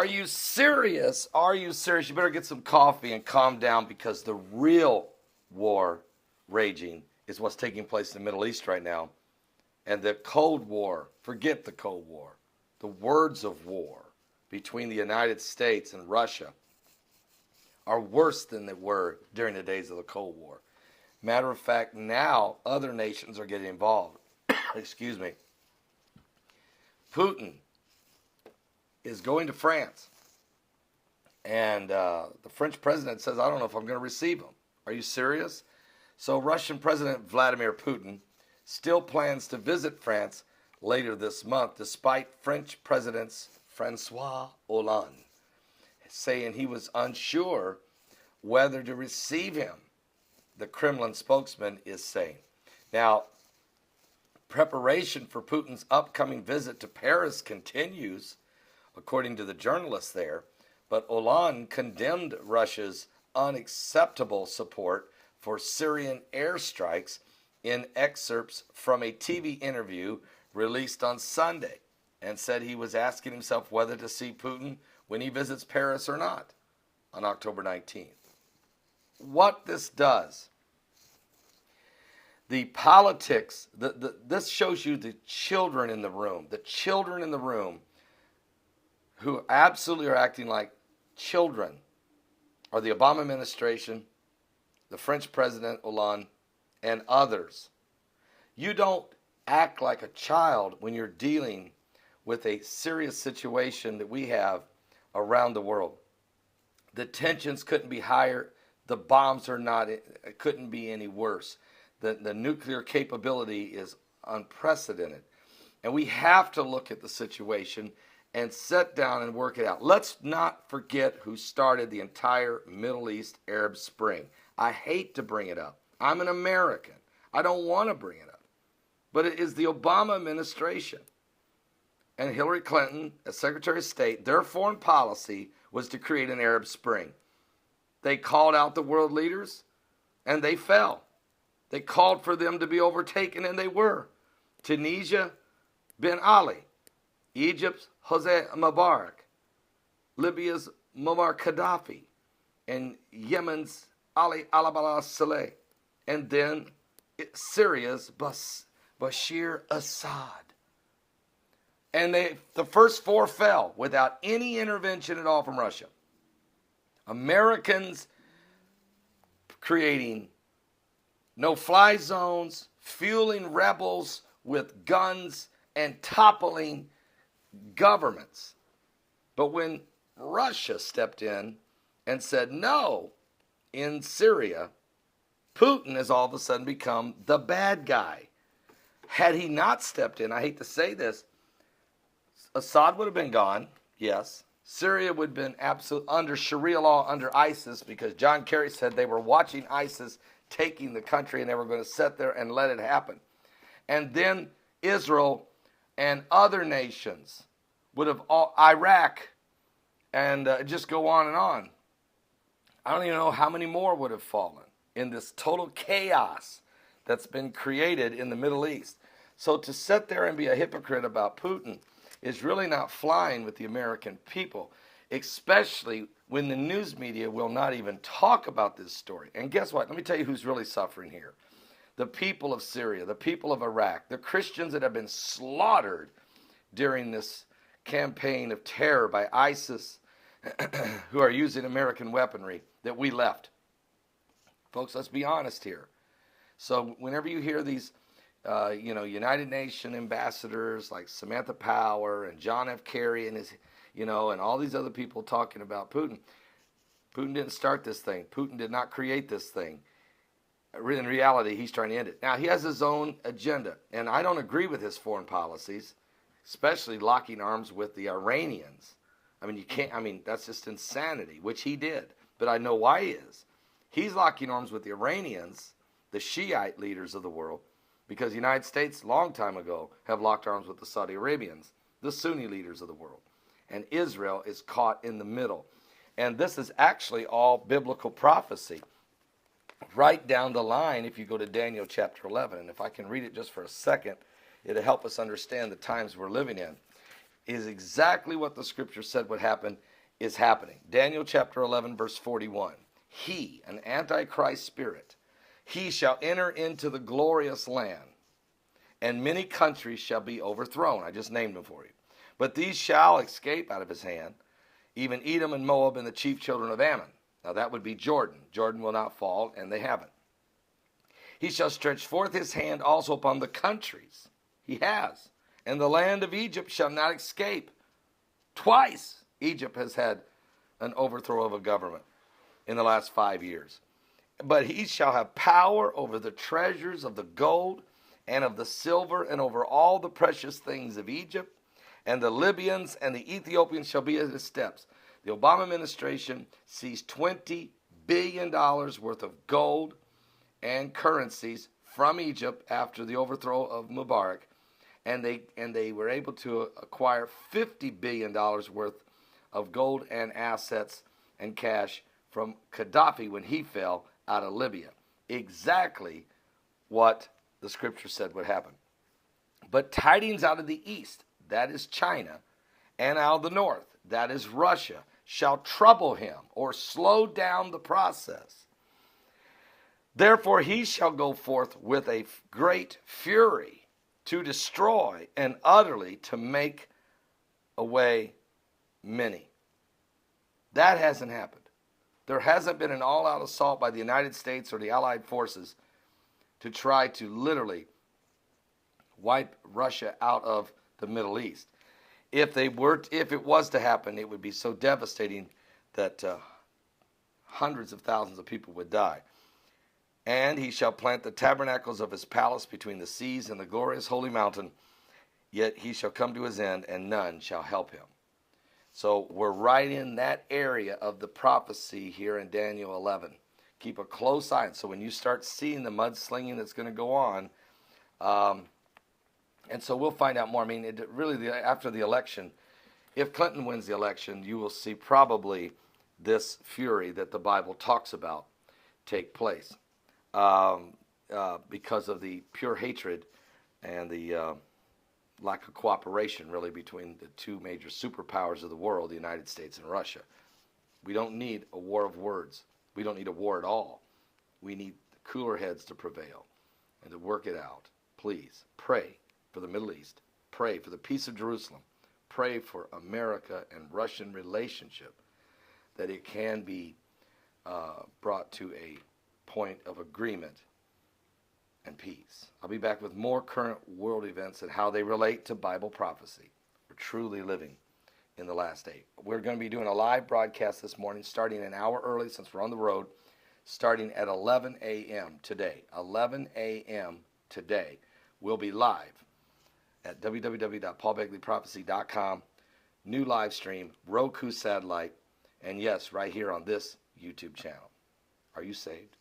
Are you serious? Are you serious? You better get some coffee and calm down, because the real war raging is what's taking place in the Middle East right now. And the Cold War, forget the Cold War, the words of war between the United States and Russia are worse than they were during the days of the Cold War. Matter of fact, now other nations are getting involved. Excuse me. Putin is going to France. And the French president says, I don't know if I'm going to receive him. Are you serious? So Russian President Vladimir Putin still plans to visit France later this month, despite French President François Hollande saying he was unsure whether to receive him, the Kremlin spokesman is saying. Now, preparation for Putin's upcoming visit to Paris continues, according to the journalists there, but Hollande condemned Russia's unacceptable support for Syrian airstrikes in excerpts from a TV interview released on Sunday, and said he was asking himself whether to see Putin when he visits Paris or not on October 19th. What this does, the politics, this shows you the children in the room who absolutely are acting like children are the Obama administration, the French President Hollande, and others. You don't act like a child when you're dealing with a serious situation that we have around the world. The tensions couldn't be higher. The bombs couldn't be any worse. The nuclear capability is unprecedented. And we have to look at the situation and sit down and work it out. Let's not forget who started the entire Middle East Arab Spring. I hate to bring it up. I'm an American. I don't want to bring it up. But it is the Obama administration and Hillary Clinton, as Secretary of State. Their foreign policy was to create an Arab Spring. They called out the world leaders, and they fell. They called for them to be overtaken, and they were. Tunisia, Ben Ali. Egypt's Hosni Mubarak. Libya's Muammar Gaddafi. And Yemen's Ali al-Abdullah Saleh. And then Syria's Bashir Assad. And the first four fell without any intervention at all from Russia. Americans creating no-fly zones, fueling rebels with guns, and toppling governments. But when Russia stepped in and said no in Syria, Putin has all of a sudden become the bad guy. Had he not stepped in, I hate to say this, Assad would have been gone, yes. Syria would have been absolute under Sharia law, under ISIS, because John Kerry said they were watching ISIS taking the country and they were going to sit there and let it happen. And then Israel and other nations would have, Iraq, and just go on and on. I don't even know how many more would have fallen in this total chaos that's been created in the Middle East. So to sit there and be a hypocrite about Putin is really not flying with the American people, especially when the news media will not even talk about this story. And guess what? Let me tell you who's really suffering here. The people of Syria, the people of Iraq, the Christians that have been slaughtered during this campaign of terror by ISIS, who are using American weaponry that we left. Folks, let's be honest here. So whenever you hear these United Nations ambassadors like Samantha Power and John F. Kerry and his, and all these other people talking about Putin. Putin didn't start this thing. Putin did not create this thing. In reality, he's trying to end it. Now, he has his own agenda, and I don't agree with his foreign policies, especially locking arms with the Iranians. That's just insanity, which he did. But I know why he is. He's locking arms with the Iranians, the Shiite leaders of the world, because the United States, a long time ago, have locked arms with the Saudi Arabians, the Sunni leaders of the world. And Israel is caught in the middle. And this is actually all biblical prophecy. Right down the line, if you go to Daniel chapter 11, and if I can read it just for a second, it'll help us understand the times we're living in, is exactly what the scripture said would happen is happening. Daniel chapter 11, verse 41. He, an antichrist spirit, he shall enter into the glorious land, and many countries shall be overthrown. I just named them for you. But these shall escape out of his hand, even Edom and Moab and the chief children of Ammon. Now that would be Jordan. Jordan will not fall, and they haven't. He shall stretch forth his hand also upon the countries. He has. And the land of Egypt shall not escape. Twice Egypt has had an overthrow of a government in the last 5 years. But he shall have power over the treasures of the gold and of the silver and over all the precious things of Egypt. And the Libyans and the Ethiopians shall be at his steps. The Obama administration seized $20 billion worth of gold and currencies from Egypt after the overthrow of Mubarak. And they were able to acquire $50 billion worth of gold and assets and cash from Gaddafi when he fell out of Libya. Exactly what the scripture said would happen. But tidings out of the east, that is China, and out of the north, that is Russia, shall trouble him or slow down the process. Therefore he shall go forth with a great fury to destroy and utterly to make away many. That hasn't happened. There hasn't been an all-out assault by the United States or the Allied forces to try to literally wipe Russia out of the Middle East. If it was to happen, it would be so devastating that hundreds of thousands of people would die. And he shall plant the tabernacles of his palace between the seas and the glorious holy mountain, yet he shall come to his end, and none shall help him. So we're right in that area of the prophecy here in Daniel 11. Keep a close eye. So when you start seeing the mudslinging that's going to go on, and so we'll find out more. I mean, after the election, if Clinton wins the election, you will see probably this fury that the Bible talks about take place because of the pure hatred and the lack of cooperation, really, between the two major superpowers of the world, the United States and Russia. We don't need a war of words. We don't need a war at all. We need cooler heads to prevail and to work it out. Please pray for the Middle East. Pray for the peace of Jerusalem. Pray for America and Russian relationship, that it can be brought to a point of agreement and peace. I'll be back with more current world events and how they relate to Bible prophecy. We're truly living in the last day. We're going to be doing a live broadcast this morning, starting an hour early since we're on the road, starting at 11 a.m. today. 11 a.m. today. We'll be live at www.paulbegleyprophecy.com. New live stream, Roku satellite, and yes, right here on this YouTube channel. Are you saved?